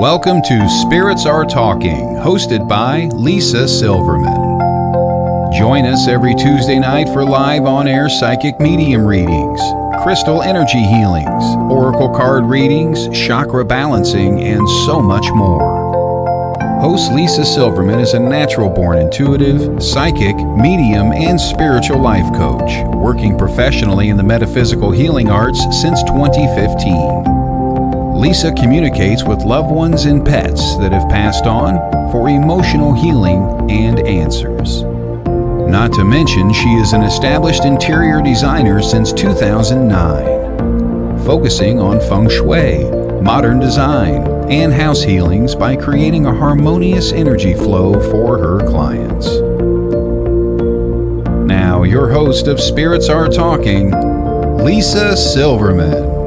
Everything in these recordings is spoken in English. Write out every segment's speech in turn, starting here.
Welcome to Spirits Are Talking, hosted by Lisa Silverman. Join us every Tuesday night for live on-air psychic medium readings, crystal energy healings, oracle card readings, chakra balancing, and so much more. Host Lisa Silverman is a natural-born intuitive, psychic, medium, and spiritual life coach, working professionally in the metaphysical healing arts since 2015. Lisa communicates with loved ones and pets that have passed on for emotional healing and answers. Not to mention, she is an established interior designer since 2009, focusing on feng shui, modern design, and house healings by creating a harmonious energy flow for her clients. Now, your host of Spirits Are Talking, Lisa Silverman.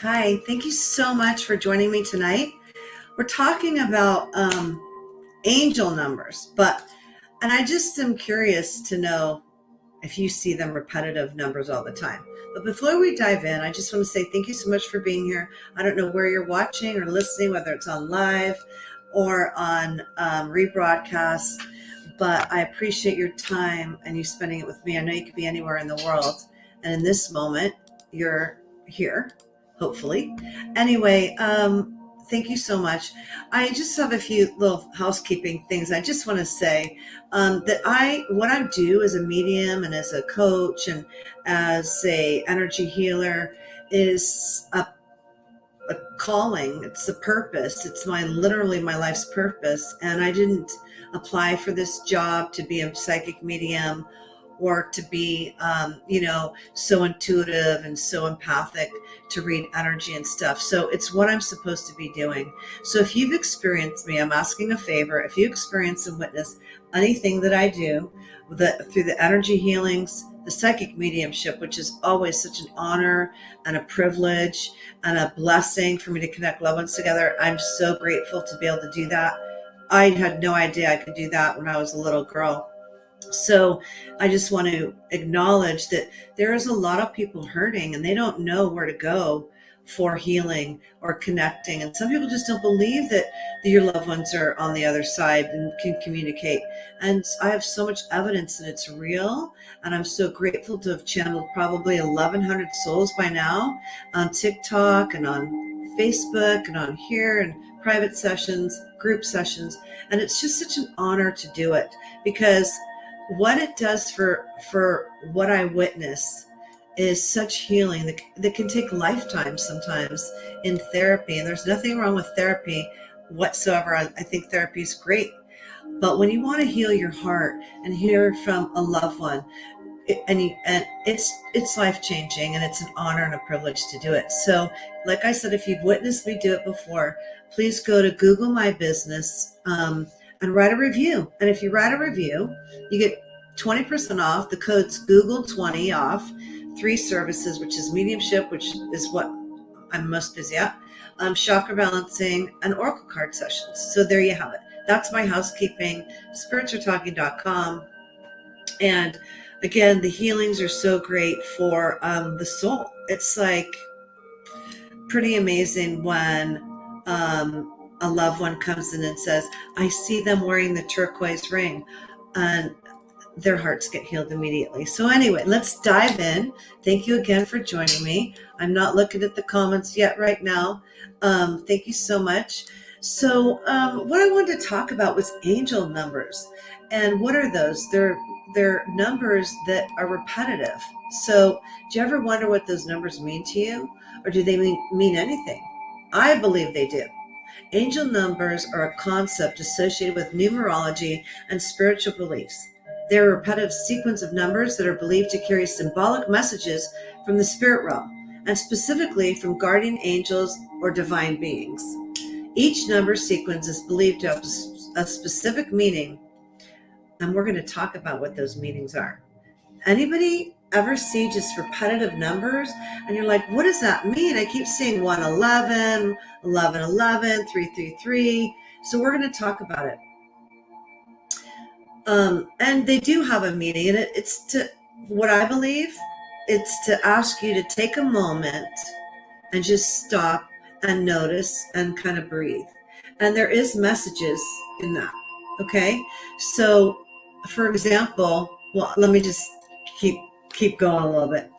Hi, thank you so much for joining me tonight. We're talking about angel numbers, and I just am curious to know if you see them repetitive numbers all the time. But before we dive in, I just want to say thank you so much for being here. I don't know where you're watching or listening, whether it's on live or on rebroadcast, but I appreciate your time and you spending it with me. I know you could be anywhere in the world, and in this moment, you're here. Hopefully. Anyway, thank you so much. I just have a few little housekeeping things. I just want to say that what I do as a medium and as a coach and as a energy healer is a calling. It's a purpose. It's literally my life's purpose. And I didn't apply for this job to be a psychic medium or to be, so intuitive and so empathic to read energy and stuff. So it's what I'm supposed to be doing. So if you've experienced me, I'm asking a favor. If you experience and witness anything that I do through the energy healings, the psychic mediumship, which is always such an honor and a privilege and a blessing for me to connect loved ones together. I'm so grateful to be able to do that. I had no idea I could do that when I was a little girl. So I just want to acknowledge that there is a lot of people hurting and they don't know where to go for healing or connecting. And some people just don't believe that your loved ones are on the other side and can communicate. And I have so much evidence that it's real. And I'm so grateful to have channeled probably 1,100 souls by now on TikTok and on Facebook and on here and private sessions, group sessions. And it's just such an honor to do it because what it does for what I witness is such healing that can take lifetimes sometimes in therapy. And there's nothing wrong with therapy whatsoever. I think therapy is great. But when you want to heal your heart and hear from a loved one, it's life-changing, and it's an honor and a privilege to do it. So like I said, if you've witnessed me do it before, please go to Google My Business and write a review. And if you write a review, you get 20% off. The code's Google20 off 3 services, which is mediumship, which is what I'm most busy at, chakra balancing, and oracle card sessions. So there you have it. That's my housekeeping, spiritsaretalking.com. And again, the healings are so great for the soul. It's like pretty amazing when a loved one comes in and says, I see them wearing the turquoise ring, and their hearts get healed immediately. So anyway, let's dive in. Thank you again for joining me. I'm not looking at the comments yet right now. Thank you so much. So what I wanted to talk about was angel numbers. And what are those? They're numbers that are repetitive. So do you ever wonder what those numbers mean to you? Or do they mean anything? I believe they do. Angel numbers are a concept associated with numerology and spiritual beliefs. They're a repetitive sequence of numbers that are believed to carry symbolic messages from the spirit realm, and specifically from guardian angels or divine beings. Each number sequence is believed to have a specific meaning, and we're going to talk about what those meanings are. Anybody ever see just repetitive numbers and you're like, what does that mean? I keep seeing 111, 1111, 333. So we're going to talk about it. And they do have a meaning, and it's to what I believe. It's to ask you to take a moment and just stop and notice and kind of breathe. And there is messages in that. Okay. So for example, well, let me just keep going a little bit.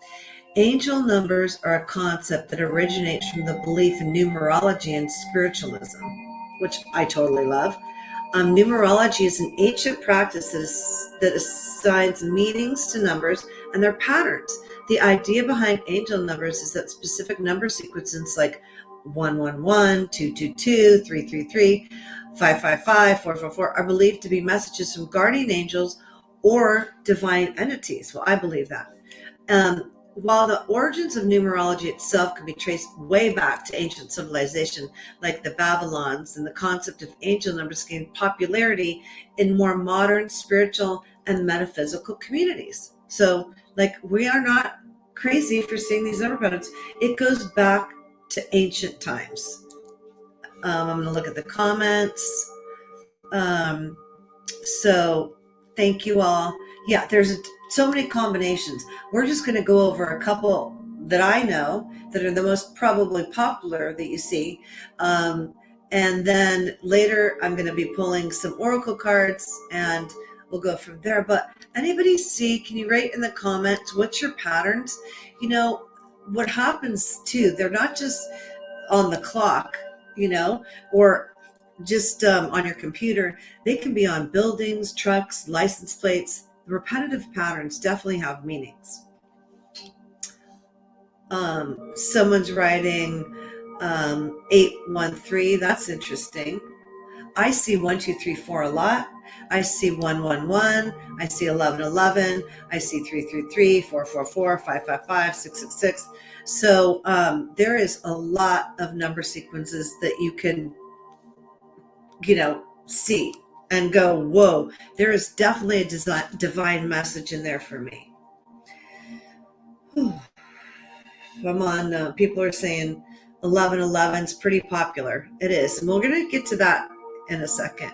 Angel numbers are a concept that originates from the belief in numerology and spiritualism, which I totally love. Numerology is an ancient practice that assigns meanings to numbers and their patterns. The idea behind angel numbers is that specific number sequences like 111, 222, 333, 555, 444 are believed to be messages from guardian angels or divine entities. Well, I believe that. While the origins of numerology itself can be traced way back to ancient civilization like the Babylons, and the concept of angel numbers gained popularity in more modern spiritual and metaphysical communities. So, like, we are not crazy for seeing these number patterns. It goes back to ancient times. I'm going to look at the comments. So thank you all. Yeah, there's so many combinations. We're just going to go over a couple that I know that are the most probably popular that you see. And then later I'm going to be pulling some oracle cards and we'll go from there. But anybody see, can you write in the comments, what's your patterns? You know, what happens too, they're not just on the clock, or just on your computer. They can be on buildings, trucks, license plates. The repetitive patterns definitely have meanings. Someone's writing 813. That's interesting. I see 1, 2, 3, 4 a lot. I see 111. I see 1111. I see 333, 444, 555, 666. So there is a lot of number sequences that you can, see and go, whoa, there is definitely a divine message in there for me. I'm on, people are saying 1111 is pretty popular. It is. And we're going to get to that in a second.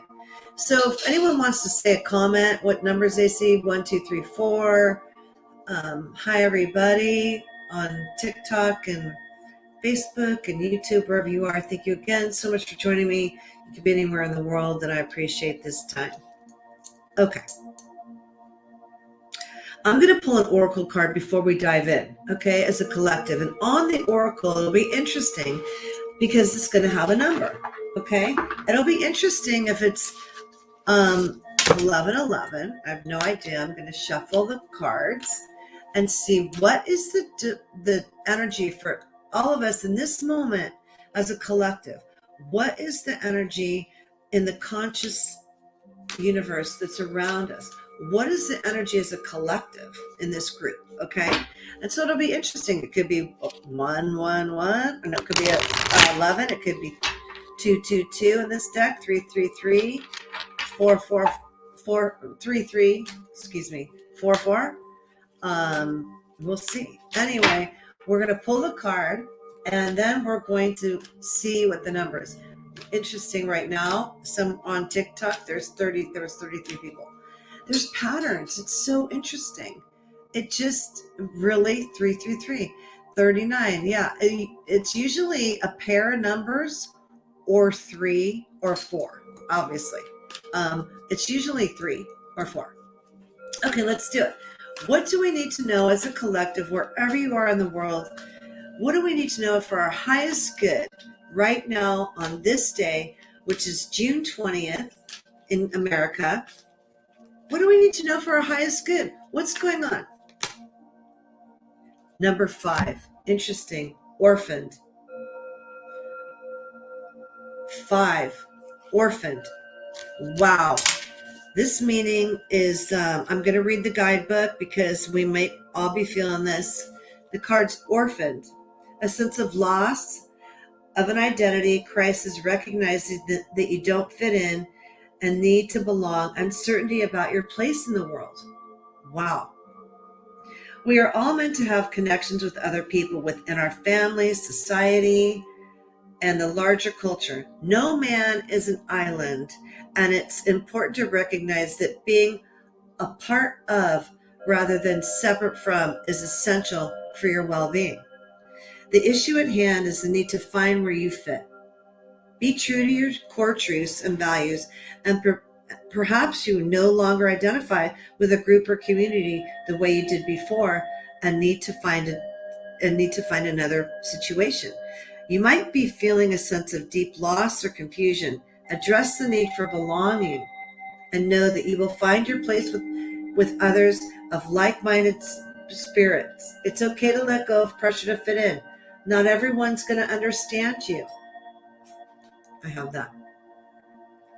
So if anyone wants to say a comment, what numbers they see, 1, 2, 3, 4. Hi, everybody on TikTok and Facebook and YouTube, wherever you are. Thank you again so much for joining me. You could be anywhere in the world, and I appreciate this time. Okay. I'm going to pull an oracle card before we dive in, okay, as a collective. And on the oracle, it'll be interesting because it's going to have a number, okay? It'll be interesting if it's 1111. I have no idea. I'm going to shuffle the cards and see what is the energy for all of us in this moment as a collective. What is the energy in the conscious universe that's around us? What is the energy as a collective in this group? Okay. And so it'll be interesting. It could be 111, and it could be 11. It could be 222 in this deck, 333, 433, 44. We'll see. Anyway, we're going to pull the card and then we're going to see what the number is. Interesting right now. Some on TikTok, there was 33 people. There's patterns. It's so interesting. It just really 333, 39. Yeah, it's usually a pair of numbers or 3 or 4. Obviously, it's usually 3 or 4. Okay, let's do it. What do we need to know as a collective, wherever you are in the world? What do we need to know for our highest good right now on this day, which is June 20th in America? What do we need to know for our highest good? What's going on? Number 5. Interesting. Orphaned. 5. Orphaned. Wow. This meaning is, I'm going to read the guidebook because we might all be feeling this. The card's orphaned. A sense of loss of an identity, crisis, recognizing that you don't fit in and need to belong, uncertainty about your place in the world. Wow. We are all meant to have connections with other people within our families, society, and the larger culture. No man is an island, and it's important to recognize that being a part of rather than separate from is essential for your well-being. The issue at hand is the need to find where you fit. Be true to your core truths and values, and perhaps you no longer identify with a group or community the way you did before and need to find another situation. You might be feeling a sense of deep loss or confusion. Address the need for belonging and know that you will find your place with others of like-minded spirits. It's okay to let go of pressure to fit in. Not everyone's going to understand you. I have that.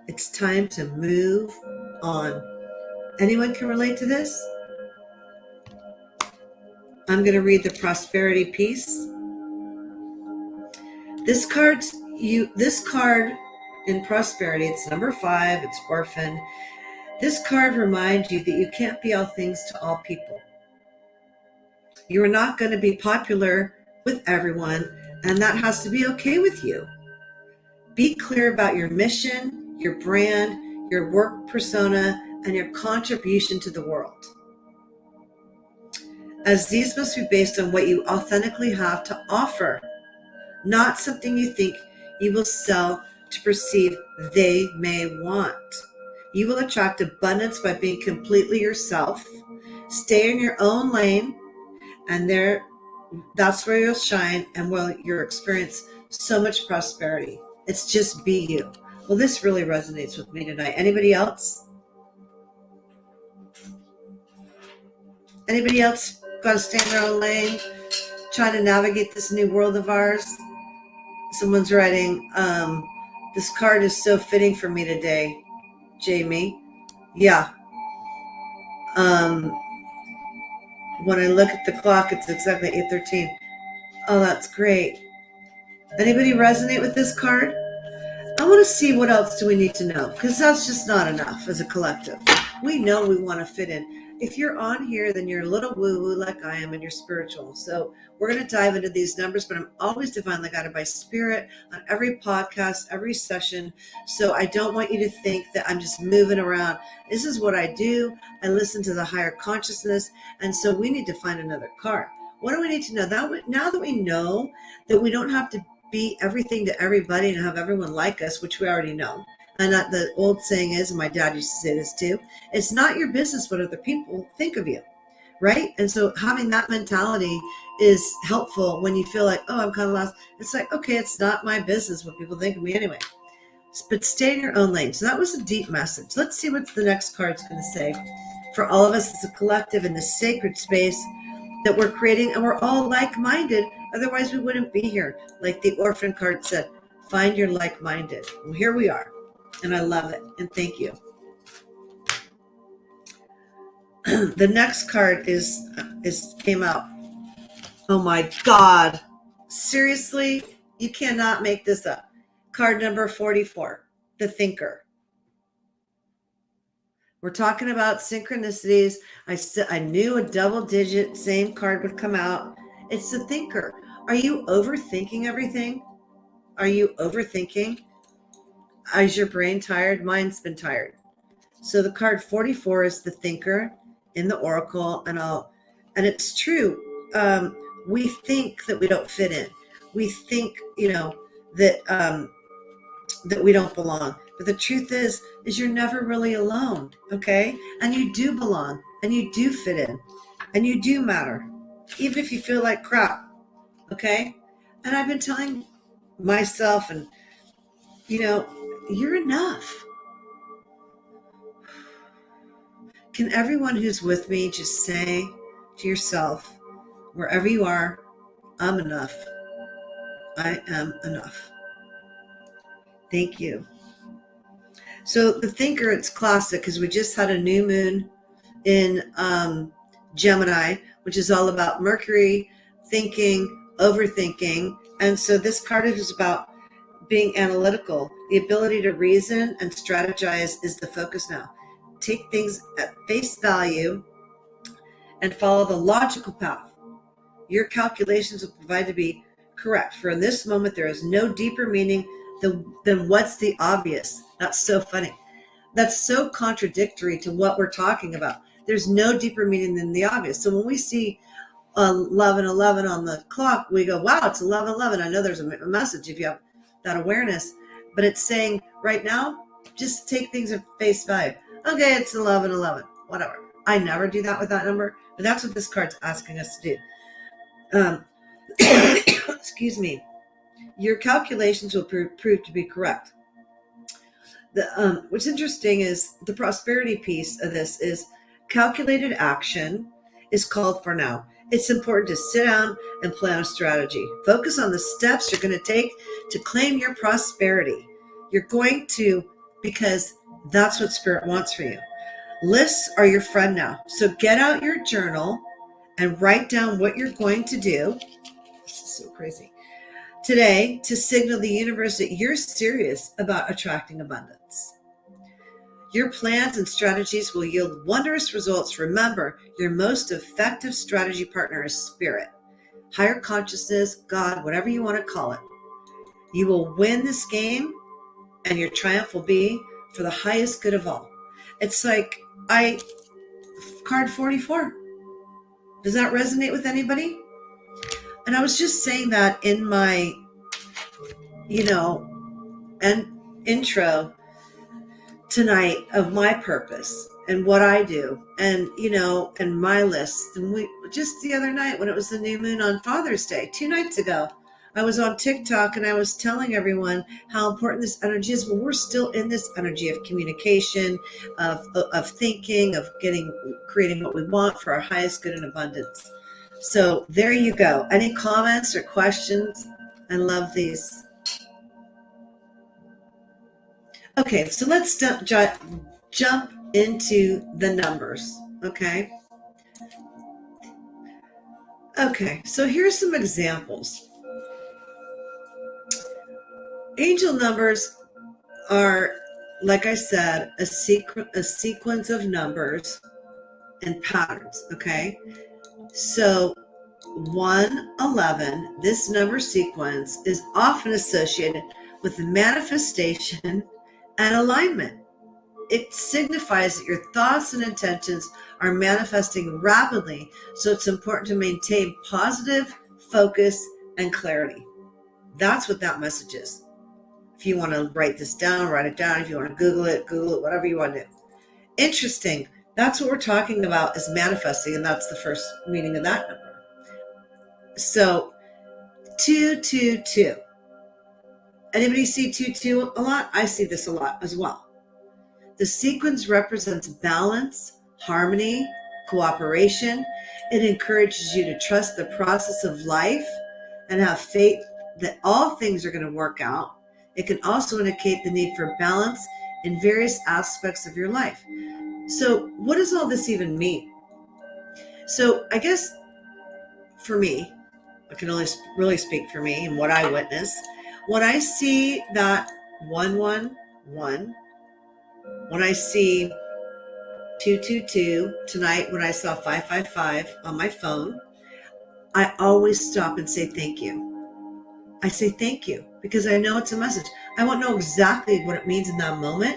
It's time to move on. Anyone can relate to this? I'm going to read the prosperity piece. This card in prosperity, it's number 5, it's orphan. This card reminds you that you can't be all things to all people. You are not going to be popular with everyone, and that has to be okay with you. Be clear about your mission, your brand, your work persona, and your contribution to the world, as these must be based on what you authentically have to offer, not something you think you will sell to perceive they may want. You will attract abundance by being completely yourself. Stay in your own lane, and that's where you'll shine and will you'll experience so much prosperity. It's just be you. Well, this really resonates with me tonight. Anybody else? Anybody else got to stay in their own lane, trying to navigate this new world of ours? Someone's writing, this card is so fitting for me today, Jamie. Yeah. When I look at the clock, it's exactly 8:13. Oh, that's great. Anybody resonate with this card? I want to see what else do we need to know, because that's just not enough as a collective. We know we want to fit in. If you're on here, then you're a little woo-woo like I am, and you're spiritual. So we're going to dive into these numbers, but I'm always divinely guided by spirit on every podcast, every session. So I don't want you to think that I'm just moving around. This is what I do. I listen to the higher consciousness. And so we need to find another card. What do we need to know? Now that we know that we don't have to be everything to everybody and have everyone like us, which we already know. And that the old saying is, and my dad used to say this too, it's not your business what other people think of you, right? And so having that mentality is helpful when you feel like, oh, I'm kind of lost. It's like, okay, it's not my business what people think of me anyway. But stay in your own lane. So that was a deep message. Let's see what the next card's going to say for all of us as a collective in this sacred space that we're creating, and we're all like-minded. Otherwise, we wouldn't be here. Like the orphan card said, find your like-minded. Well, here we are, and I love it, and thank you. The next card came out. Oh my God. Seriously? You cannot make this up. Card number 44, the Thinker. We're talking about synchronicities. I knew a double-digit same card would come out. It's the Thinker. Are you overthinking everything? Are you overthinking? Is your brain tired? Mine's been tired. So the card 44 is the Thinker in the Oracle, and it's true. We think that we don't fit in. We think, that we don't belong. But the truth is you're never really alone, okay? And you do belong, and you do fit in, and you do matter, even if you feel like crap, okay? And I've been telling myself, and, you're enough. Can everyone who's with me just say to yourself, wherever you are, I'm enough. I am enough. Thank you. So the Thinker, it's classic because we just had a new moon in Gemini, which is all about Mercury, thinking, overthinking. And so this card is about being analytical. The ability to reason and strategize is the focus now. Take things at face value and follow the logical path. Your calculations will provide to be correct. For in this moment, there is no deeper meaning than what's the obvious. That's so funny. That's so contradictory to what we're talking about. There's no deeper meaning than the obvious. So when we see 11:11 on the clock, we go, wow, it's 11:11. I know there's a message if you have that awareness, but it's saying right now, just take things at face value. Okay, it's 11:11, whatever. I never do that with that number, but that's what this card's asking us to do. Excuse me. Your calculations will prove to be correct. What's interesting is the prosperity piece of this is calculated action is called for now. It's important to sit down and plan a strategy. Focus on the steps you're going to take to claim your prosperity. You're going to, because that's what Spirit wants for you. Lists are your friend now. So get out your journal and write down what you're going to do. This is so crazy. Today, to signal the universe that you're serious about attracting abundance. Your plans and strategies will yield wondrous results. Remember, your most effective strategy partner is Spirit, higher consciousness, God, whatever you want to call it. You will win this game, and your triumph will be for the highest good of all. It's like card 44. Does that resonate with anybody? And I was just saying that in my, intro tonight of my purpose and what I do and, and my list. And just the other night when it was the new moon on Father's Day, 2 nights ago, I was on TikTok and I was telling everyone how important this energy is. Well, we're still in this energy of communication, of thinking, of creating what we want for our highest good and abundance. So there you go. Any comments or questions? I love these. Okay, so let's jump into the numbers, okay? Okay, so here's some examples. Angel numbers are, like I said, a sequence of numbers and patterns, okay? So 111, this number sequence is often associated with manifestation and alignment. It signifies that your thoughts and intentions are manifesting rapidly, so it's important to maintain positive focus and clarity. That's what that message is. If you want to write this down, write it down. If you want to Google it, whatever you want to do. Interesting. That's what we're talking about is manifesting, and that's the first meaning of that number. So 222. Anybody see 22 a lot? I see this a lot as well. The sequence represents balance, harmony, cooperation. It encourages you to trust the process of life and have faith that all things are going to work out. It can also indicate the need for balance in various aspects of your life. So what does all this even mean? So I guess for me, I can only really speak for me and what I witness. When I see that 111, when I see 222, tonight when I saw 555 on my phone, I always stop and say thank you. I say thank you because I know it's a message. I won't know exactly what it means in that moment,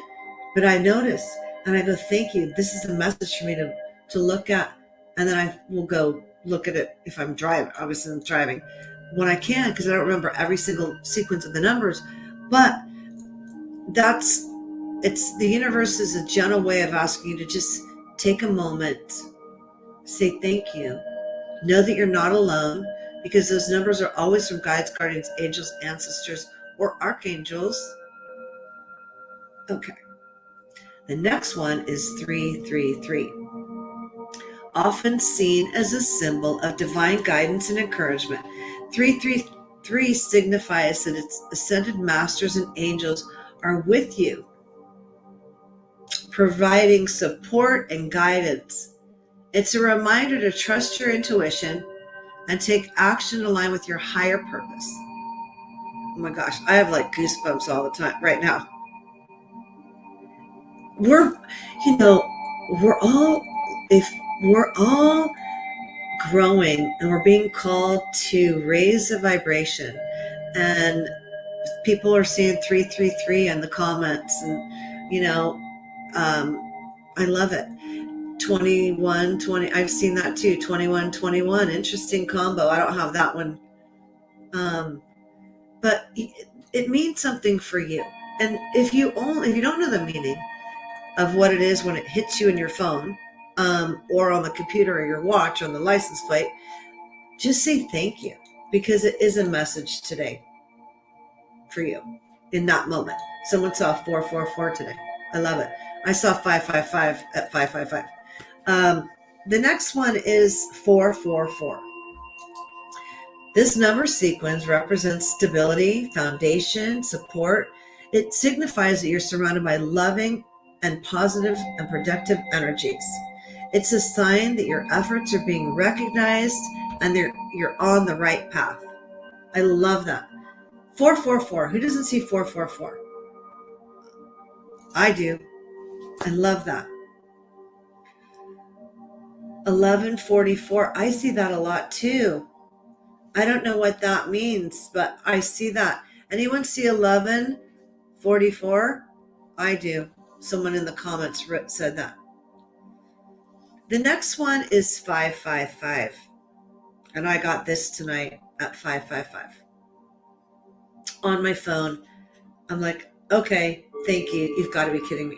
but I notice and I go, thank you. This is a message for me to look at. And then I will go look at it if I'm driving. Obviously, I'm driving when I can because I don't remember every single sequence of the numbers. But it's the universe is a gentle way of asking you to just take a moment, say thank you, know that you're not alone because those numbers are always from guides, guardians, angels, ancestors, or archangels. Okay. The next one is 333. Often seen as a symbol of divine guidance and encouragement, 333 signifies that its ascended masters and angels are with you, providing support and guidance. It's a reminder to trust your intuition and take action aligned with your higher purpose. Oh my gosh, I have like goosebumps all the time right now. We're all growing and we're being called to raise the vibration. And people are seeing 333 in the comments, and I love it. 21 20, I've seen that too. 21 21, interesting combo. I don't have that one, but it means something for you. And if you don't know the meaning of what it is when it hits you in your phone, or on the computer or your watch on the license plate, just say thank you, because it is a message today for you in that moment. Someone saw 444 today. I love it. I saw 555 at 555. The next one is 444. This number sequence represents stability, foundation, support. It signifies that you're surrounded by loving and positive and productive energies. It's a sign that your efforts are being recognized and you're on the right path. I love that. 444. Who doesn't see 444? I do. I love that. 1144. I see that a lot too. I don't know what that means, but I see that. Anyone see 1144? I do. Someone in the comments said that. The next one is 555. And I got this tonight at 555. On my phone. I'm like, okay, thank you. You've got to be kidding me.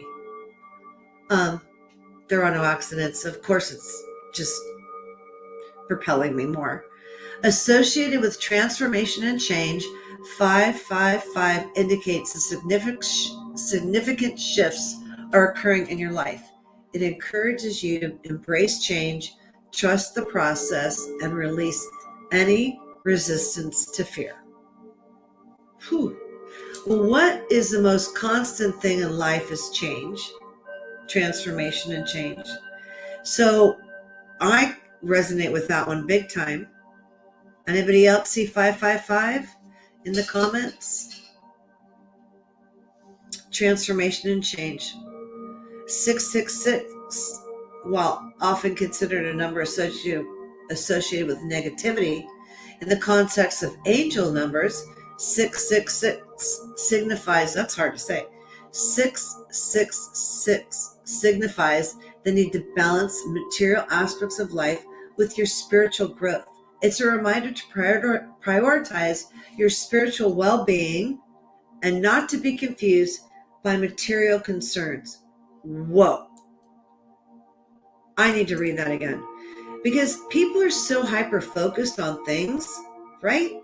There are no accidents. Of course, it's just propelling me more. Associated with transformation and change, 555 indicates the significant shifts are occurring in your life. It encourages you to embrace change, trust the process, and release any resistance to fear. Whew. Well, what is the most constant thing in life is change, transformation, and change. So I resonate with that one big time. Anybody else see 555 in the comments? Transformation and change. 666, while often considered a number associated with negativity, in the context of angel numbers, 666 signifies, that's hard to say, 666 signifies the need to balance material aspects of life with your spiritual growth. It's a reminder to prioritize your spiritual well-being and not to be confused by material concerns. Whoa. I need to read that again, because people are so hyper-focused on things, right?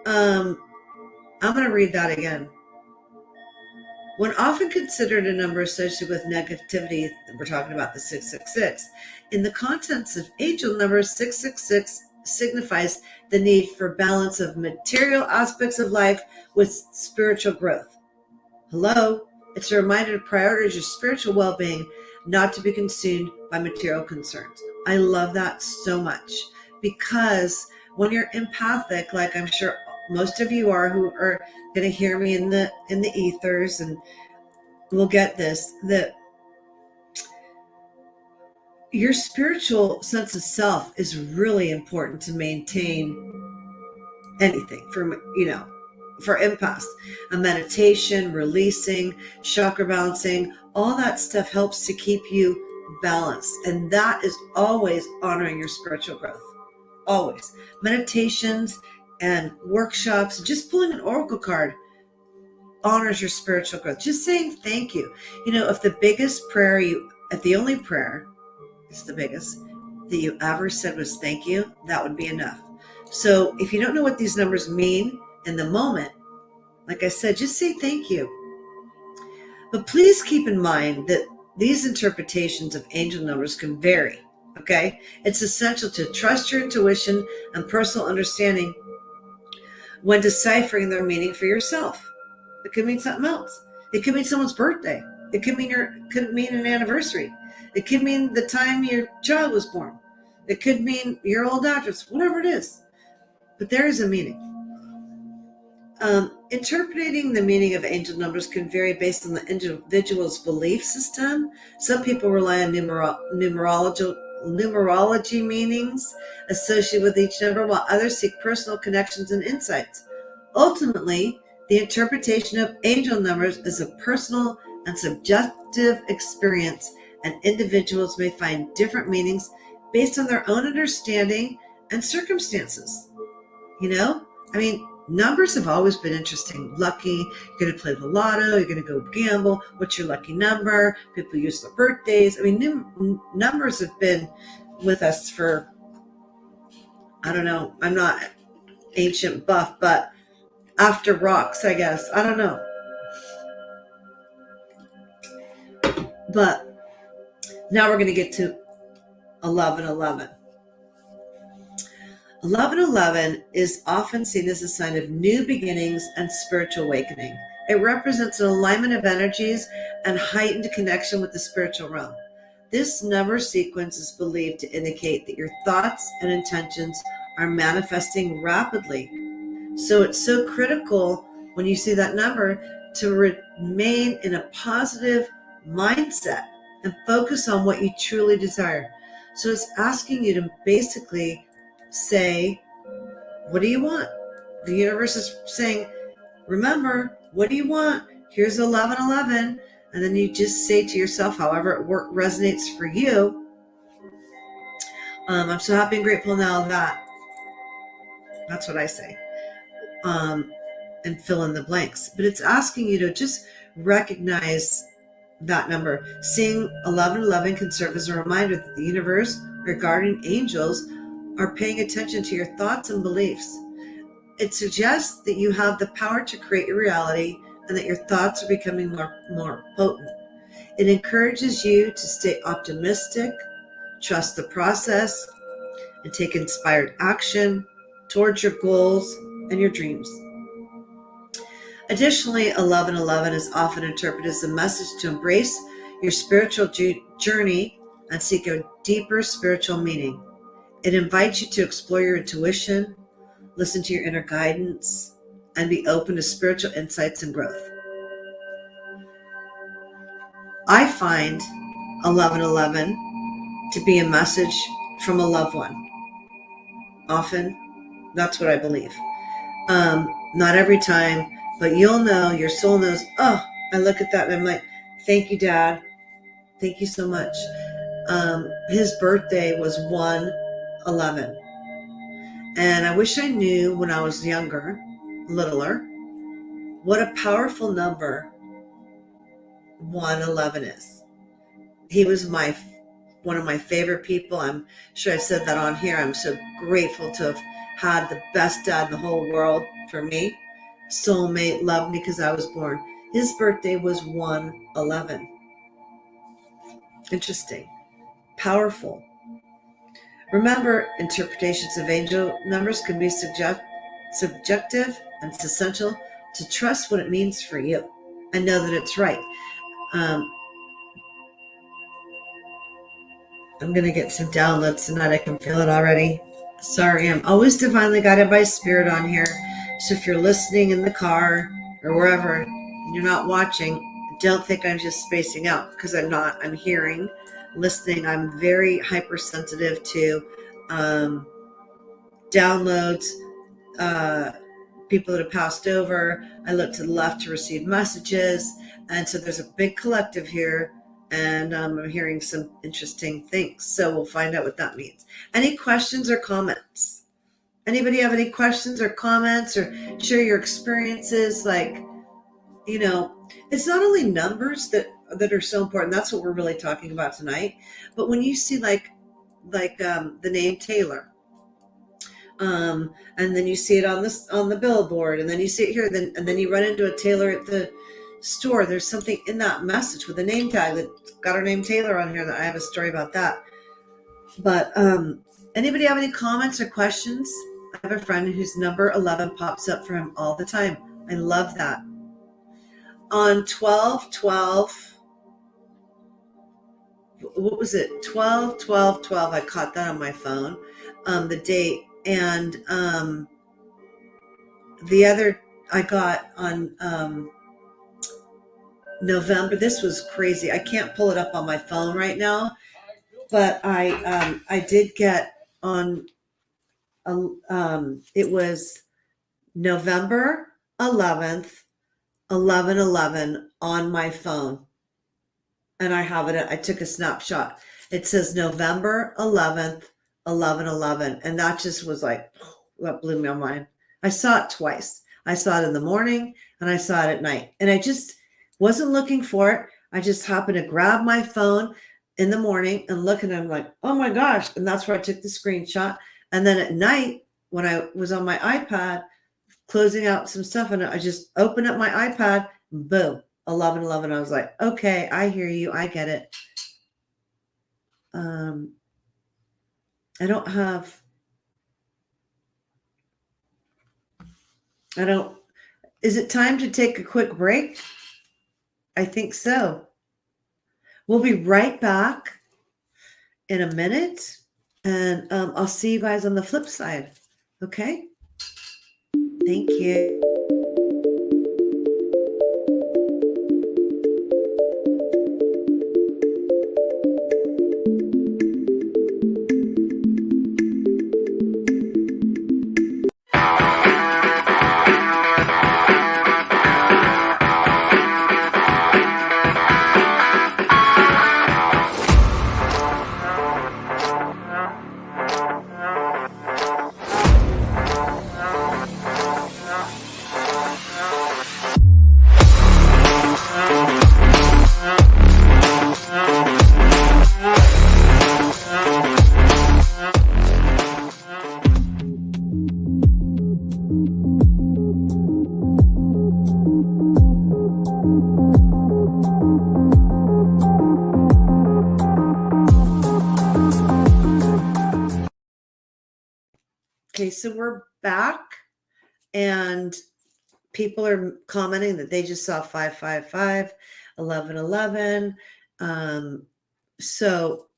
I'm going to read that again. When often considered a number associated with negativity, we're talking about the 666. In the contents of angel numbers, 666 signifies the need for balance of material aspects of life with spiritual growth. Hello? It's a reminder to prioritize your spiritual well-being, not to be consumed by material concerns. I love that so much, because when you're empathic, like I'm sure most of you are, who are going to hear me in the ethers, and we'll get this, that your spiritual sense of self is really important to maintain anything for empaths. A meditation, releasing, chakra balancing, all that stuff helps to keep you balanced. And that is always honoring your spiritual growth. Always. Meditations and workshops, just pulling an oracle card honors your spiritual growth. Just saying thank you. If the biggest prayer if the only prayer is the biggest that you ever said was thank you, that would be enough. So if you don't know what these numbers mean in the moment, like I said, just say thank you. But please keep in mind that these interpretations of angel numbers can vary, okay? It's essential to trust your intuition and personal understanding when deciphering their meaning for yourself. It could mean something else. It could mean someone's birthday. It could mean an anniversary. It could mean the time your child was born. It could mean your old address, whatever it is. But there is a meaning. Interpreting the meaning of angel numbers can vary based on the individual's belief system. Some people rely on numerology numerology meanings associated with each number, while others seek personal connections and insights. Ultimately, the interpretation of angel numbers is a personal and subjective experience, and individuals may find different meanings based on their own understanding and circumstances. Numbers have always been interesting. Lucky, you're going to play the lotto, you're going to go gamble. What's your lucky number? People use their birthdays. Numbers have been with us for, I don't know, I'm not ancient buff, but after rocks, I guess. I don't know. But now we're going to get to 1111. 1111 is often seen as a sign of new beginnings and spiritual awakening. It represents an alignment of energies and heightened connection with the spiritual realm. This number sequence is believed to indicate that your thoughts and intentions are manifesting rapidly. So it's so critical when you see that number to remain in a positive mindset and focus on what you truly desire. So it's asking you to basically say, what do you want? The universe is saying, remember, what do you want? Here's 1111. And then you just say to yourself, however it resonates for you, I'm so happy and grateful now that. That's what I say. And fill in the blanks. But it's asking you to just recognize that number. Seeing 1111 can serve as a reminder that the universe, regarding angels, are paying attention to your thoughts and beliefs. It suggests that you have the power to create your reality and that your thoughts are becoming more potent. It encourages you to stay optimistic, trust the process, and take inspired action towards your goals and your dreams. Additionally, 1111 is often interpreted as a message to embrace your spiritual journey and seek a deeper spiritual meaning. It invites you to explore your intuition, listen to your inner guidance, and be open to spiritual insights and growth. I find 1111 to be a message from a loved one. Often, that's what I believe. Not every time, but you'll know, your soul knows, oh, I look at that and I'm like, thank you, Dad. Thank you so much. His birthday was 1/11. And I wish I knew when I was younger, littler, what a powerful number 1/11 is. He was one of my favorite people. I'm sure I've said that on here. I'm so grateful to have had the best dad in the whole world for me. Soulmate, loved me because I was born. His birthday was 1/11. Interesting. Powerful. Remember, interpretations of angel numbers can be subjective, and it's essential to trust what it means for you and know that it's right. I'm going to get some downloads tonight. I can feel it already. Sorry, I'm always divinely guided by spirit on here. So if you're listening in the car or wherever and you're not watching, don't think I'm just spacing out, because I'm not. I'm hearing, listening. I'm very hypersensitive to downloads, people that have passed over. I look to the left to receive messages. And so there's a big collective here, and I'm hearing some interesting things. So we'll find out what that means. Any questions or comments? Anybody have any questions or comments, or share your experiences? It's not only numbers that are so important. That's what we're really talking about tonight. But when you see like the name Taylor, and then you see it on the billboard, and then you see it here, and then you run into a Taylor at the store. There's something in that message with a name tag that got her name Taylor on here. That I have a story about that. But anybody have any comments or questions? I have a friend whose number 11 pops up for him all the time. I love that. On 12/12, what was it? 12/12/12. I caught that on my phone, the date, and the other I got on November. This was crazy. I can't pull it up on my phone right now, but I did get on, it was November 11th, 11/11 on my phone. And I have it. I took a snapshot. It says November 11th, 11/11. And that just was like, that blew my mind. I saw it twice. I saw it in the morning and I saw it at night. And I just wasn't looking for it. I just happened to grab my phone in the morning and look, and I'm like, oh my gosh. And that's where I took the screenshot. And then at night, when I was on my iPad closing out some stuff, and I just opened up my iPad, boom, 11/11. I was like, okay, I hear you. I get it. I don't have, is it time to take a quick break? I think so. We'll be right back in a minute, and I'll see you guys on the flip side. Okay? Thank you. Okay, so we're back, and people are commenting that they just saw 555, 11/11. So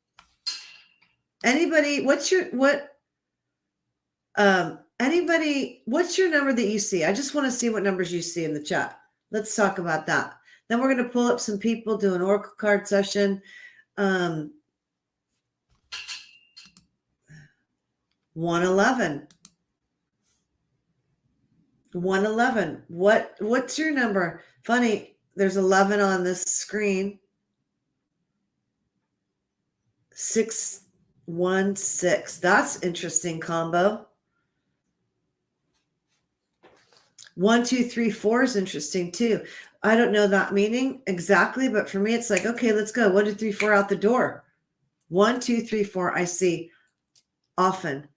anybody, what's your number that you see? I just want to see what numbers you see in the chat. Let's talk about that. Then we're going to pull up some people, do an oracle card session. 111. 111. What's your number? Funny, there's 11 on this screen. 616. That's interesting combo. 1 2 3 4 is interesting too. I don't know that meaning exactly, but for me it's like, okay, let's go. 1 2 3 4 out the door. 1 2 3 4 I see often.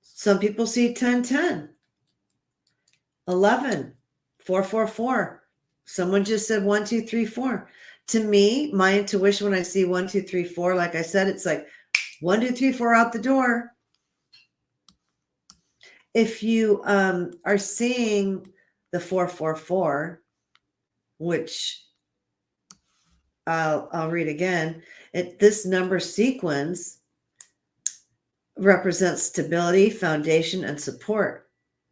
Some people see 10 10. 11 4 4 4. Someone just said 1 2 3 4. To me, my intuition when I see 1 2 3 4, like I said, it's like 1 2 3 4 out the door. If you are seeing the 444, which I'll read again, this number sequence represents stability, foundation, and support.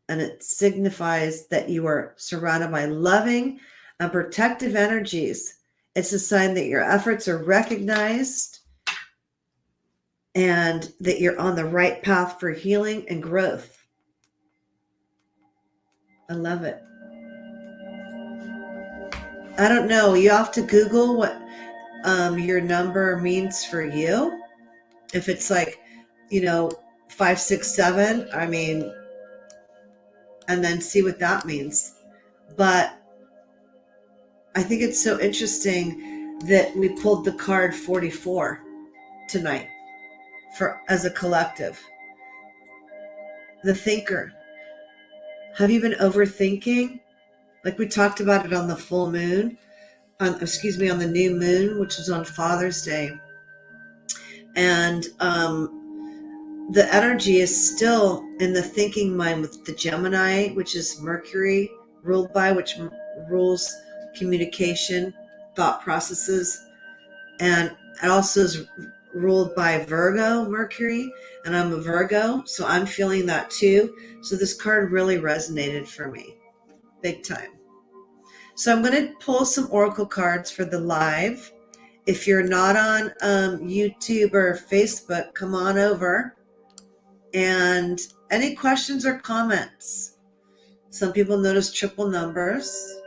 And it signifies that you are surrounded by loving and protective energies. It's a sign that your efforts are recognized and that you're on the right path for healing and growth. I love it. I don't know. You have to Google what your number means for you. If it's like, 5 6 7, I mean, and then see what that means. But I think it's so interesting that we pulled the card 44 tonight as a collective. The thinker. Have you been overthinking? Like we talked about it on the full moon, on the new moon, which was on Father's Day. And the energy is still in the thinking mind with the Gemini, which is Mercury ruled by, which rules communication, thought processes. And it also is ruled by Virgo, Mercury, and I'm a Virgo, so I'm feeling that too. So this card really resonated for me, big time. So I'm going to pull some oracle cards for the live, If you're not on YouTube or Facebook, come on over. And any questions or comments? Some people notice triple numbers.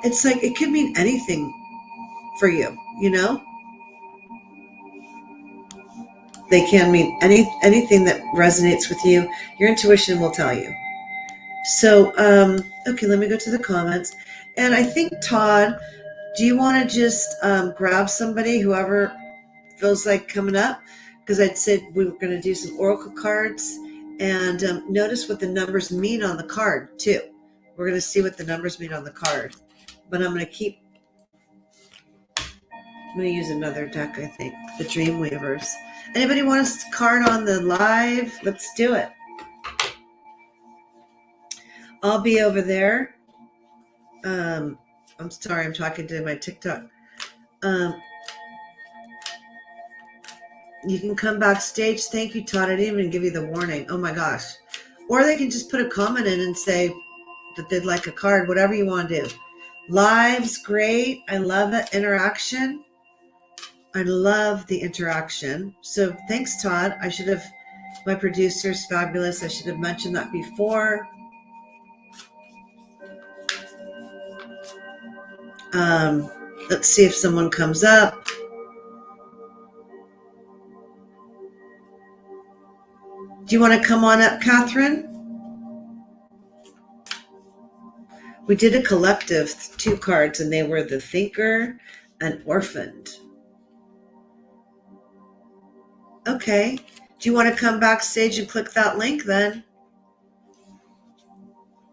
It's like it could mean anything for you, They can mean anything that resonates with you. Your intuition will tell you. So, okay, let me go to the comments. And I think, Todd, do you want to just grab somebody, whoever feels like coming up? Because I'd said we were going to do some oracle cards, and notice what the numbers mean on the card, too. We're going to see what the numbers mean on the card. But I'm going to use another deck, I think, the Dreamweavers. Anybody want a card on the live? Let's do it. I'll be over there. I'm sorry, I'm talking to my TikTok. You can come backstage. Thank you, Todd. I didn't even give you the warning. Oh my gosh. Or they can just put a comment in and say that they'd like a card, whatever you want to do. Live's great. I love it. Interaction. I love the interaction. So thanks, Todd. My producer's fabulous. I should have mentioned that before. Let's see if someone comes up. Do you want to come on up, Catherine? We did a collective 2 cards, and they were the Thinker and Orphaned. Okay. Do you want to come backstage and click that link then?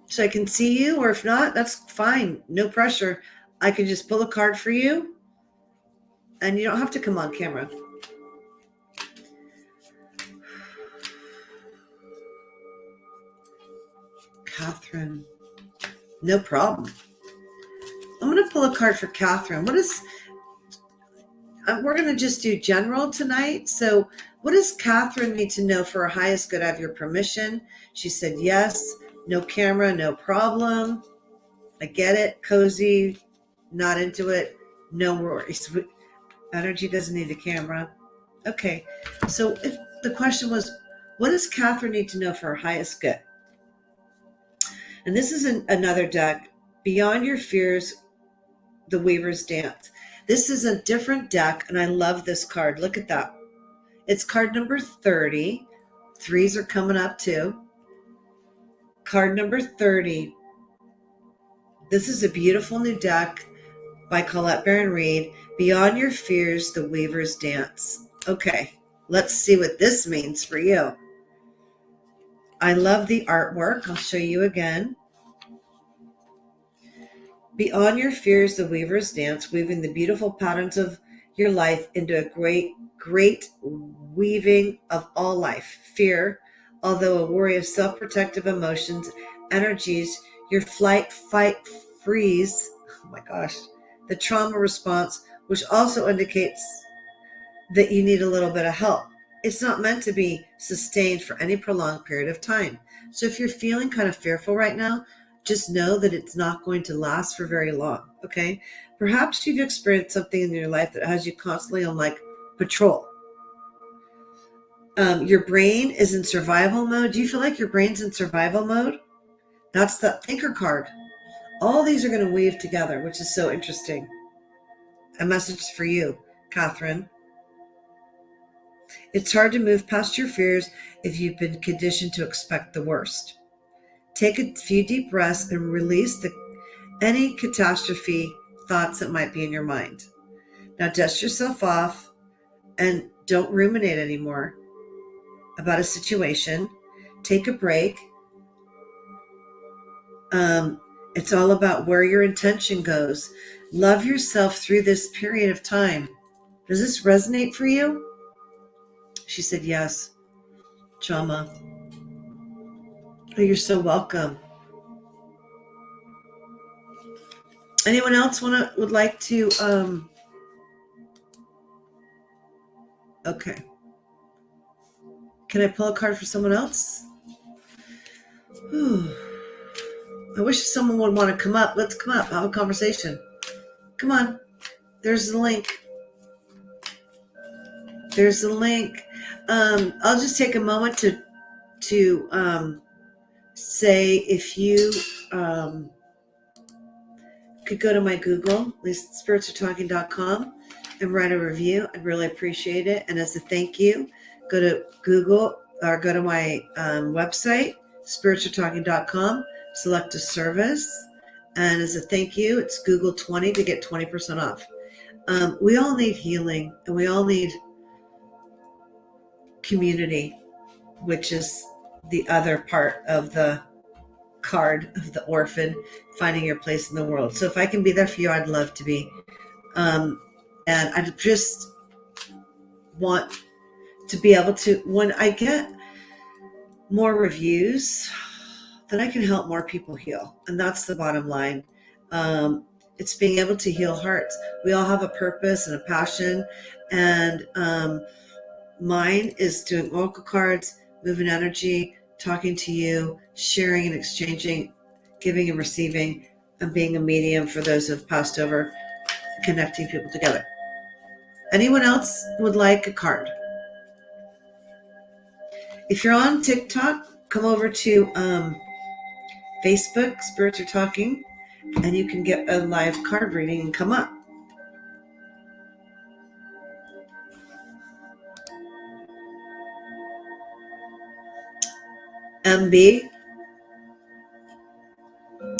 So I can see you, or if not, that's fine. No pressure. I can just pull a card for you, and you don't have to come on camera. Catherine. No problem. I'm going to pull a card for Catherine. We're going to just do general tonight. So what does Catherine need to know for her highest good? I have your permission. She said yes. No camera, no problem. I get it. Cozy, not into it. No worries. Energy doesn't need a camera. Okay. So if the question was, what does Catherine need to know for her highest good? And this is another deck, Beyond Your Fears, the Weaver's Dance. This is a different deck, and I love this card. Look at that. It's card number 30. 3s are coming up too. Card number 30. This is a beautiful new deck by Colette Baron Reed, Beyond Your Fears, the Weaver's Dance. Okay, let's see what this means for you. I love the artwork. I'll show you again. Beyond your fears, the Weaver's Dance, weaving the beautiful patterns of your life into a great, great weaving of all life. Fear, although a worry of self-protective emotions, energies, your flight, fight, freeze, oh my gosh, the trauma response, which also indicates that you need a little bit of help. It's not meant to be sustained for any prolonged period of time. So if you're feeling kind of fearful right now, just know that it's not going to last for very long, okay? Perhaps you've experienced something in your life that has you constantly on patrol. Your brain is in survival mode. Do you feel like your brain's in survival mode? That's the Thinker card. All these are going to weave together, which is so interesting. A message for you, Catherine. It's hard to move past your fears if you've been conditioned to expect the worst. Take a few deep breaths and release any catastrophe thoughts that might be in your mind. Now dust yourself off and don't ruminate anymore about a situation. Take a break. It's all about where your intention goes. Love yourself through this period of time. Does this resonate for you? She said yes. Trauma. Oh, you're so welcome. Anyone else would like to okay. Can I pull a card for someone else? Whew. I wish someone would want to come up. Let's come up, have a conversation. Come on. There's the link. There's the link. I'll just take a moment to say if you could go to my Google, spiritsartalking.com, and write a review. I'd really appreciate it. And as a thank you, go to Google or go to my website, spiritsartalking.com, select a service. And as a thank you, it's Google 20 to get 20% off. We all need healing, and we all need community, which is the other part of the card of the orphan, finding your place in the world. So if I can be there for you, I'd love to be. And I just want to be able to, when I get more reviews, then I can help more people heal. And that's the bottom line. It's being able to heal hearts. We all have a purpose and a passion. And mine is doing oracle cards, moving energy, talking to you, sharing and exchanging, giving and receiving, and being a medium for those who have passed over, connecting people together. Anyone else would like a card? If you're on TikTok, come over to Facebook, Spirits Are Talking, and you can get a live card reading and come up. MB,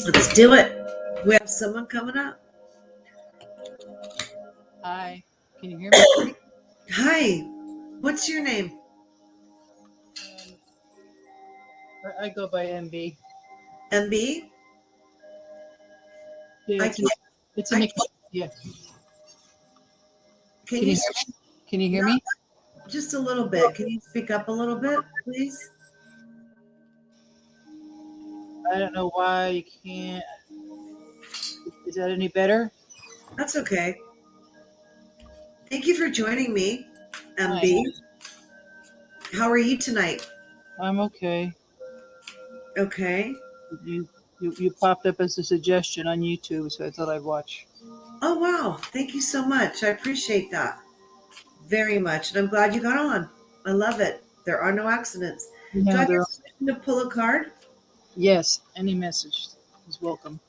let's do it. We have someone coming up. Hi, can you hear me? Hi, what's your name? I go by MB. MB? Yeah, it's a nickname. Yeah. Can you Can you hear me? just a little bit? Can you speak up a little bit, please? I don't know why you can't. Is that any better? That's okay. Thank you for joining me, MB. Hi. How are you tonight? I'm okay. Okay. You popped up as a suggestion on YouTube, so I thought I'd watch. Oh, wow. Thank you so much. I appreciate that very much. And I'm glad you got on. I love it. There are no accidents. Do I get permission to pull a card? Yes, any message is welcome.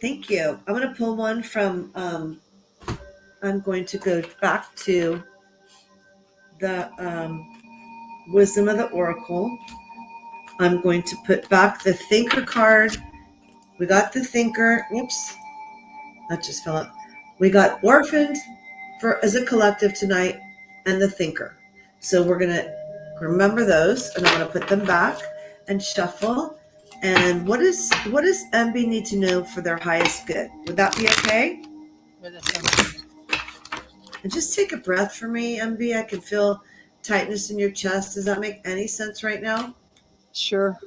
Thank you. I'm going to pull one from, I'm going to go back to the Wisdom of the Oracle. I'm going to put back the Thinker card. We got the Thinker. Oops. That just fell out. We got Orphaned as a collective tonight and the Thinker. So we're going to remember those, and I'm going to put them back and shuffle. And what does MB need to know for their highest good? Would that be okay? Yeah, that sounds good. And just take a breath for me, MB. I can feel tightness in your chest. Does that make any sense right now? Sure.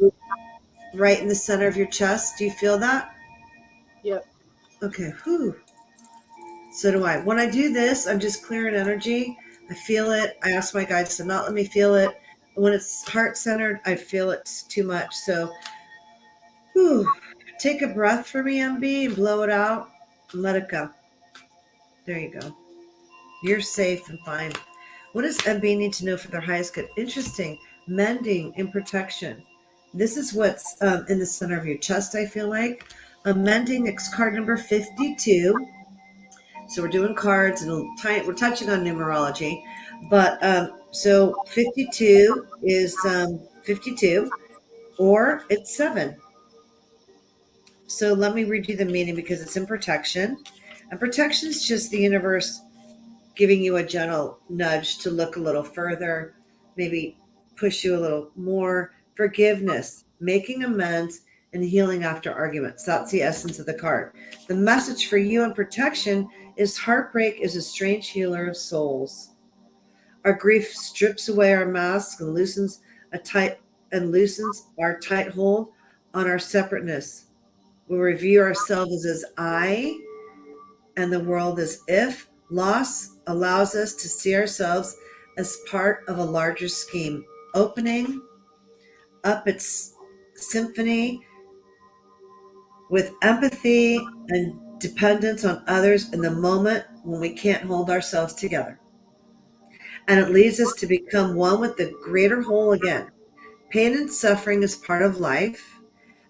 Right in the center of your chest. Do you feel that? Yep. Okay. Whew. So do I. When I do this, I'm just clearing energy. I feel it. I ask my guides to not let me feel it. When it's heart-centered, I feel it's too much. So whew, take a breath for me, MB, and blow it out and let it go. There you go. You're safe and fine. What does MB need to know for their highest good? Interesting. Mending and protection. This is what's in the center of your chest, I feel like. Mending, it's card number 52. So we're doing cards and we're touching on numerology. But so 52 is 52, or it's 7. So let me read you the meaning because it's in protection. And protection is just the universe giving you a gentle nudge to look a little further, maybe push you a little more. Forgiveness, making amends, and healing after arguments. That's the essence of the card. The message for you on protection is heartbreak is a strange healer of souls. Our grief strips away our masks and loosens our tight hold on our separateness. We review ourselves as I and the world as if. Loss allows us to see ourselves as part of a larger scheme, opening up its symphony with empathy and dependence on others in the moment when we can't hold ourselves together. And it leads us to become one with the greater whole again. Pain and suffering is part of life,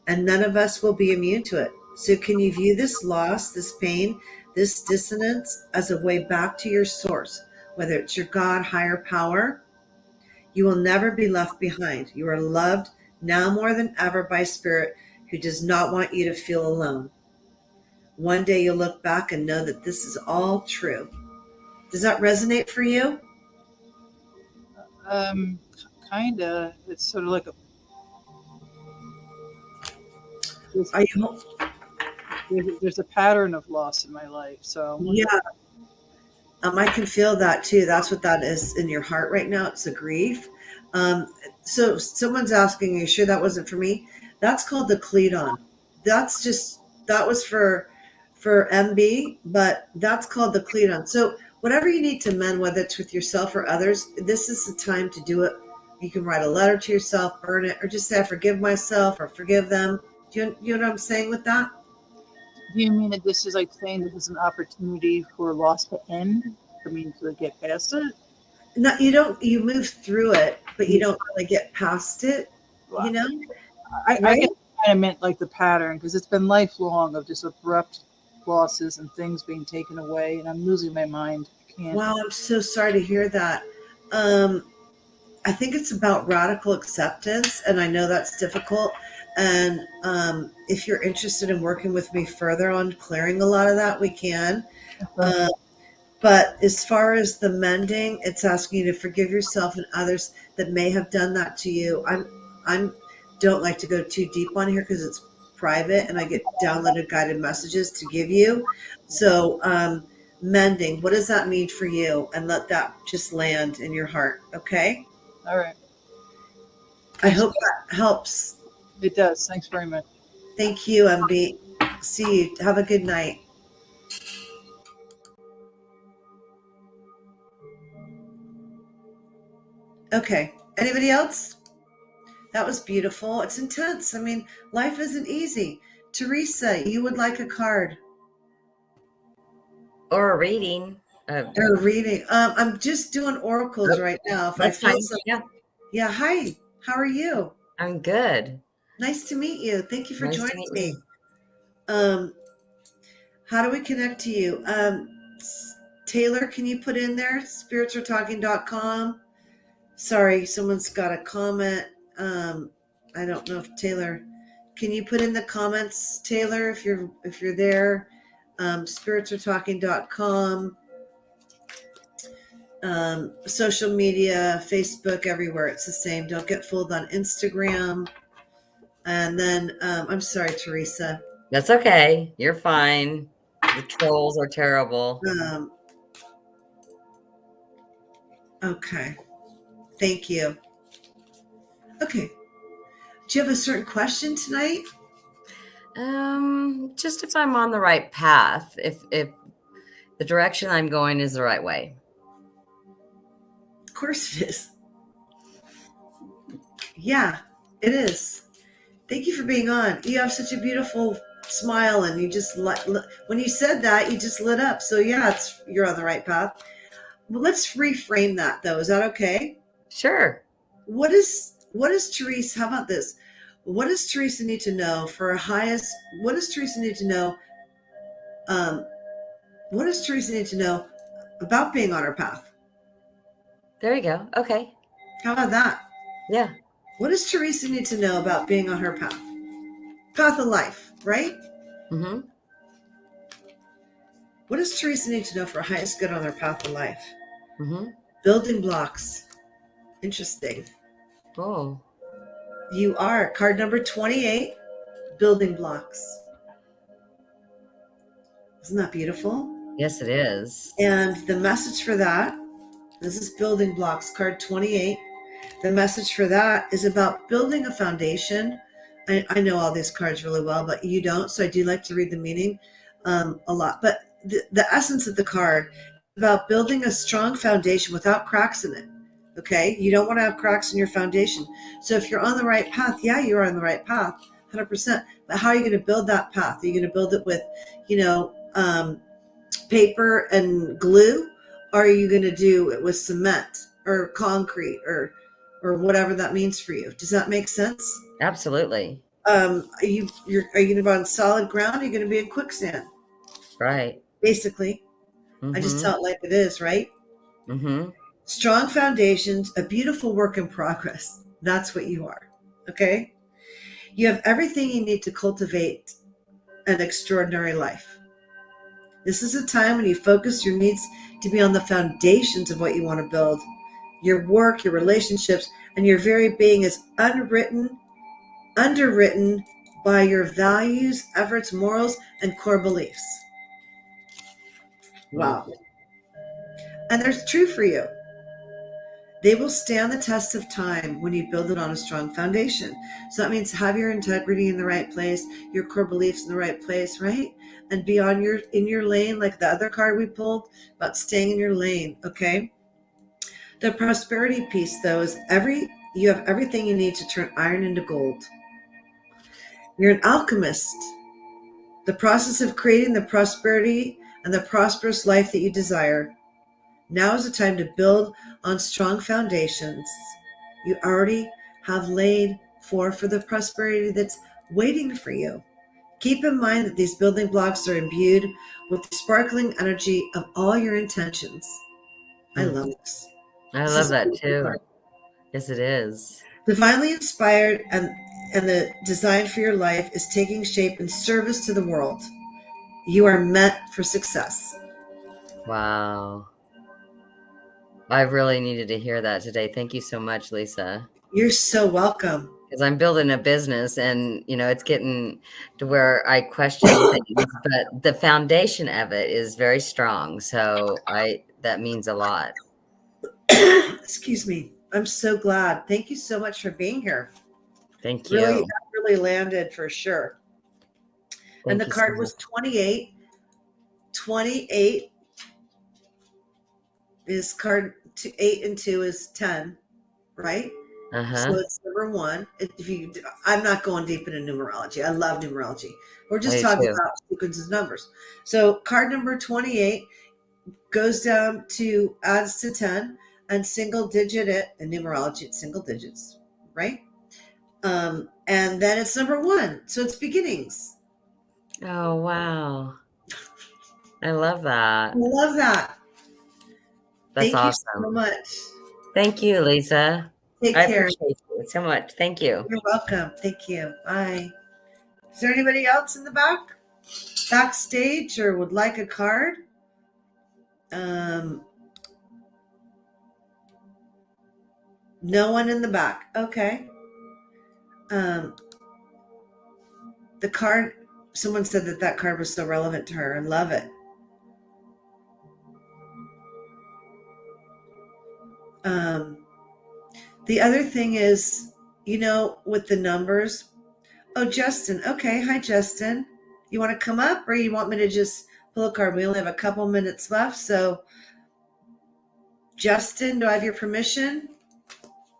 and none of us will be immune to it. So, can you view this loss, this pain, this dissonance as a way back to your source, whether it's your God, higher power? You will never be left behind. You are loved now more than ever by Spirit, who does not want you to feel alone. One day you'll look back and know that this is all true. Does that resonate for you? Um, Kinda. It's sort of like there's, Are you? there's a pattern of loss in my life. So Yeah, I can feel that too. That's what that is in your heart right now. It's a grief. Um, so someone's asking, "Are you sure that wasn't for me?" That's called the Cledon. That's just that was for MB, but that's called the Cledon. So whatever you need to mend, whether it's with yourself or others, this is the time to do it. You can write a letter to yourself, burn it, or just say, "I forgive myself," or "forgive them." Do you know what I'm saying with that? do you mean that this is like saying this is an opportunity for loss to end, for me to get past it? No, you don't. You move through it, but you Yeah. don't really get past it. You Well, know, I right? guess I kind of meant like the pattern, because it's been lifelong of just abrupt losses and things being taken away, and I'm losing my mind. I can't. Wow, I'm so sorry to hear that. Um, I think it's about radical acceptance, and I know that's difficult. And if you're interested in working with me further on clearing a lot of that, we can. Uh, but as far as the mending, it's asking you to forgive yourself and others that may have done that to you. I'm don't like to go too deep on here because it's private, and I get downloaded guided messages to give you. So mending, what does that mean for you? And let that just land in your heart. Okay. All right. I Thanks. hope that helps. It does. Thanks very much. Thank you, MB. See you. Have a good night. Okay. Anybody else? That was beautiful. It's intense. I mean, life isn't easy. Teresa, you would like a card Or a reading. or a reading. I'm just doing oracles Oh, right now. If I that's feel fine. some, Yeah, yeah. Hi. How are you? I'm good. Nice to meet you. Thank you for Nice to joining meet me. you. Um, how do we connect to you? Taylor, can you put in there spiritsartalking.com? Sorry, someone's got a comment. I don't know if Taylor, can you put in the comments, Taylor, if you're there? Spiritsartalking.com, social media, Facebook, everywhere. It's the same. Don't get fooled on Instagram. And then I'm sorry, Teresa. That's okay. You're fine. The trolls are terrible. Um, okay. Thank you. Okay. Do you have a certain question tonight? Just if I'm on the right path, if the direction I'm going is the right way. Of course it is. Yeah, it is. Thank you for being on. You have such a beautiful smile, and you just when you said that, you just lit up. So yeah, you're on the right path. Well, let's reframe that though. Is that okay? Sure. What is Teresa? How about this? What does Teresa need to know for her highest? What does Teresa need to know? Um, what does Teresa need to know about being on her path? There you go. Okay. How about that? Yeah. What does Teresa need to know about being on her path? Path of life, right? Mm-hmm. What does Teresa need to know for her highest good on her path of life? Mm-hmm. Building blocks. Interesting. Oh. You are card number 28, building blocks. Isn't that beautiful? Yes, it is. And the message for that, this is building blocks, card 28. The message for that is about building a foundation. I know all these cards really well, but you don't. So I do like to read the meaning a lot. But the essence of the card is about building a strong foundation without cracks in it. Okay. You don't want to have cracks in your foundation. So if you're on the right path, yeah, you're on the right path. 100%. But how are you going to build that path? Are you going to build it with, paper and glue? Or are you going to do it with cement or concrete or whatever that means for you? Does that make sense? Absolutely. Are you going to be on solid ground? Are you going to be in quicksand? Right. Basically, I just Mm-hmm. tell it like it is, right? Mm-hmm. Strong foundations, a beautiful work in progress. That's what you are. Okay. You have everything you need to cultivate an extraordinary life. This is a time when you focus your needs to be on the foundations of what you want to build. Your work, your relationships, and your very being is underwritten by your values, efforts, morals, and core beliefs. Wow. And they're true for you. They will stand the test of time when you build it on a strong foundation. So that means have your integrity in the right place, your core beliefs in the right place, right? And be in your lane, like the other card we pulled about staying in your lane. Okay. The prosperity piece, though, is you have everything you need to turn iron into gold. You're an alchemist. The process of creating the prosperity and the prosperous life that you desire. Now is the time to build on strong foundations you already have laid for the prosperity that's waiting for you. Keep in mind that these building blocks are imbued with the sparkling energy of all your intentions. I love this. I This love is a that beautiful too. card. Yes, it is. Divinely inspired and the design for your life is taking shape in service to the world. You are meant for success. Wow. I really needed to hear that today. Thank you so much, Lisa. You're so welcome. Because I'm building a business and, it's getting to where I question things, but the foundation of it is very strong. So that means a lot. Excuse me. I'm so glad. Thank you so much for being here. Thank Really, you. that really landed for sure. And the Thank you so card much. was 28. 28 is card 8 and 2 is 10, right? So Uh-huh. it's number 1. I'm not going deep into numerology. I love numerology. We're I just do talking too. about sequences of numbers. So card number 28 goes down to adds to 10 and single digit it in numerology. It's single digits, right? And then it's number 1. So it's beginnings. Oh, wow. I love I that. love that. That's Thank you so awesome. much. Thank you, Lisa. Take I care. appreciate you so much. Thank you. You're welcome. Thank you. Bye. Is there anybody else in the backstage or would like a card? No one in the back. Okay. The card, someone said that card was so relevant to her. I love it. The other thing is, with the numbers. Oh, Justin. Okay. Hi, Justin. You want to come up or you want me to just pull a card? We only have a couple minutes left. So, Justin, do I have your permission?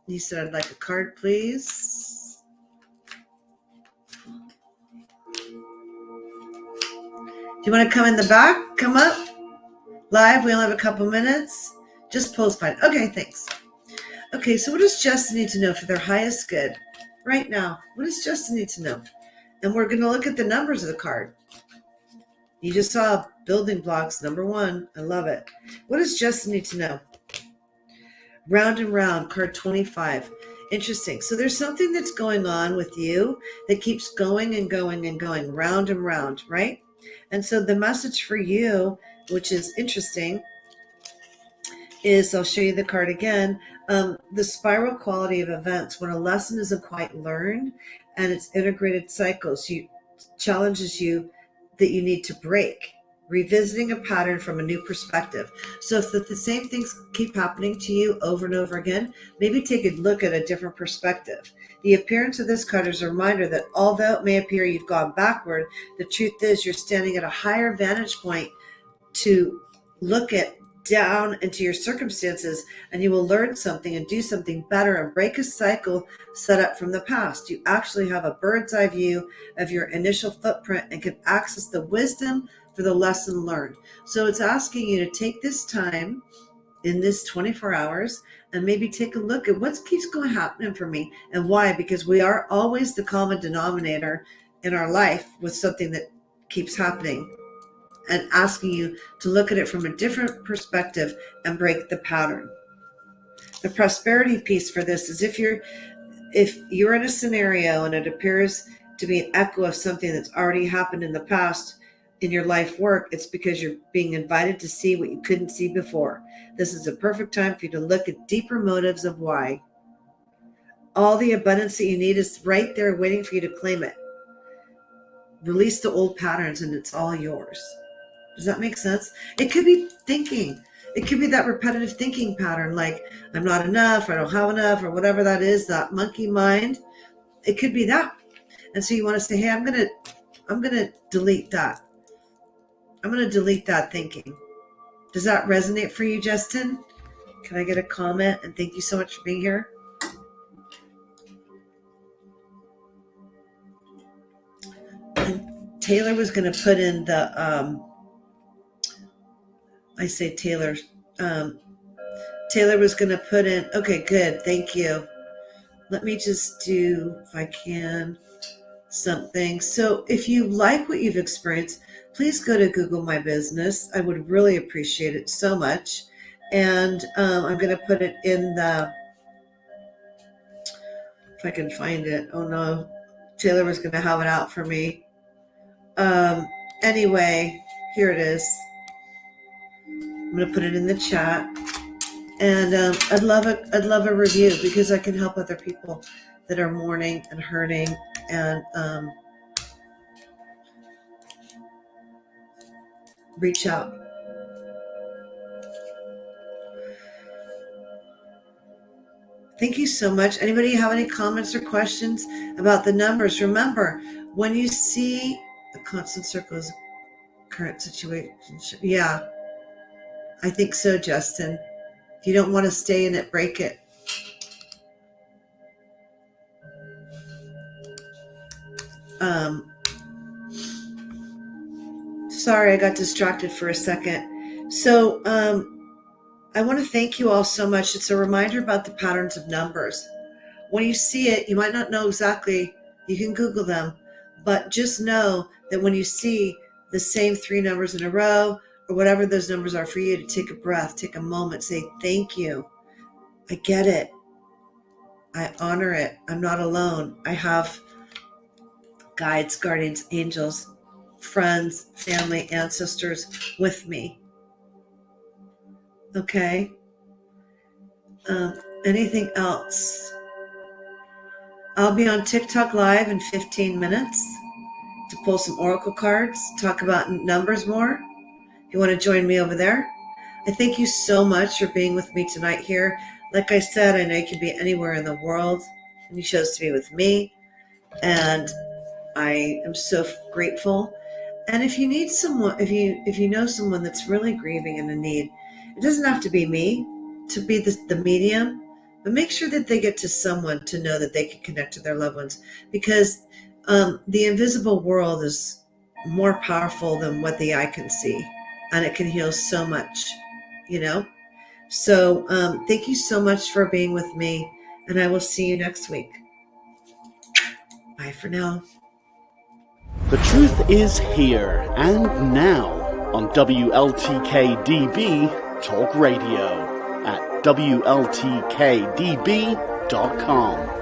You said I'd like a card, please. Do you want to come in the back? Come up. Live. We only have a couple minutes. Just post fine. Okay, thanks. Okay, so what does Justin need to know for their highest good right now? What does Justin need to know? And we're going to look at the numbers of the card. You just saw building blocks, number 1. I love it. What does Justin need to know? Round and round, card 25. Interesting. So there's something that's going on with you that keeps going and going and going, round and round, right? And so the message for you, which is interesting, is I'll show you the card again. The spiral quality of events, when a lesson isn't quite learned and it's integrated cycles, challenges you that you need to break, revisiting a pattern from a new perspective. So if the same things keep happening to you over and over again, maybe take a look at a different perspective. The appearance of this card is a reminder that although it may appear you've gone backward, the truth is you're standing at a higher vantage point to look at down into your circumstances, and you will learn something and do something better and break a cycle set up from the past. You actually have a bird's eye view of your initial footprint and can access the wisdom for the lesson learned. So it's asking you to take this time in this 24 hours and maybe take a look at what keeps going happening for me and why, because we are always the common denominator in our life with something that keeps happening, and asking you to look at it from a different perspective and break the pattern. The prosperity piece for this is if you're in a scenario and it appears to be an echo of something that's already happened in the past in your life work, it's because you're being invited to see what you couldn't see before. This is a perfect time for you to look at deeper motives of why. All the abundance that you need is right there waiting for you to claim it. Release the old patterns and it's all yours. Does that make sense? It could be thinking. It could be that repetitive thinking pattern, like I'm not enough, I don't have enough, or whatever that is, that monkey mind. It could be that. And so you want to say, hey, I'm gonna delete that. I'm gonna delete that thinking. Does that resonate for you, Justin? Can I get a comment? And thank you so much for being here. And Taylor was going to put in the, Taylor was going to put in, okay, good. Thank you. Let me just do, if I can, something. So if you like what you've experienced, please go to Google My Business. I would really appreciate it so much. And I'm going to put it in the, if I can find it. Oh no, Taylor was going to have it out for me. Anyway, here it is. I'm going to put it in the chat. And I'd love a review, because I can help other people that are mourning and hurting and reach out. Thank you so much. Anybody have any comments or questions about the numbers? Remember, when you see the constant circles, current situation, yeah, I think so, Justin. If you don't want to stay in it, break it. Sorry, I got distracted for a second. So I want to thank you all so much. It's a reminder about the patterns of numbers. When you see it, you might not know exactly, you can Google them, but just know that when you see the same 3 numbers in a row, or whatever those numbers are for you, to take a breath, take a moment, say, thank you. I get it. I honor it. I'm not alone. I have guides, guardians, angels, friends, family, ancestors with me. Okay. Anything else? I'll be on TikTok live in 15 minutes to pull some oracle cards, talk about numbers more. If you want to join me over there. I thank you so much for being with me tonight here. Like I said, I know you can be anywhere in the world, and you chose to be with me. And I am so grateful. And if you need someone, if you know someone that's really grieving and in need, it doesn't have to be me to be the medium, but make sure that they get to someone to know that they can connect to their loved ones, because the invisible world is more powerful than what the eye can see, and it can heal so much, you know? So thank you so much for being with me, and I will see you next week. Bye for now. The truth is here and now on WLTK-DB Talk Radio at WLTKDB.com.